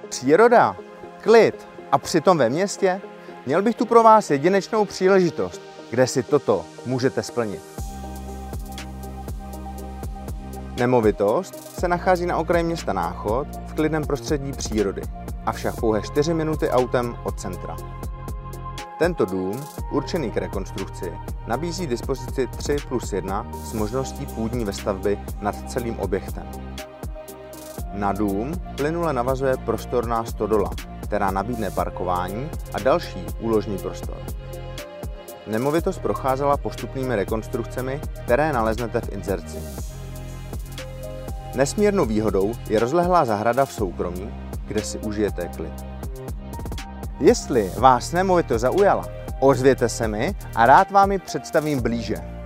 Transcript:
Příroda, klid a přitom ve městě? Měl bych tu pro vás jedinečnou příležitost, kde si toto můžete splnit. Nemovitost se nachází na okraji města Náchod v klidném prostředí přírody, avšak pouhé 4 minuty autem od centra. Tento dům, určený k rekonstrukci, nabízí dispozici 3+1 s možností půdní vestavby nad celým objektem. Na dům plynule navazuje prostorná stodola, která nabídne parkování a další úložný prostor. Nemovitost procházela postupnými rekonstrukcemi, které naleznete v inzerci. Nesmírnou výhodou je rozlehlá zahrada v soukromí, kde si užijete klid. Jestli vás nemovitost zaujala, ozvěte se mi a rád vám ji představím blíže.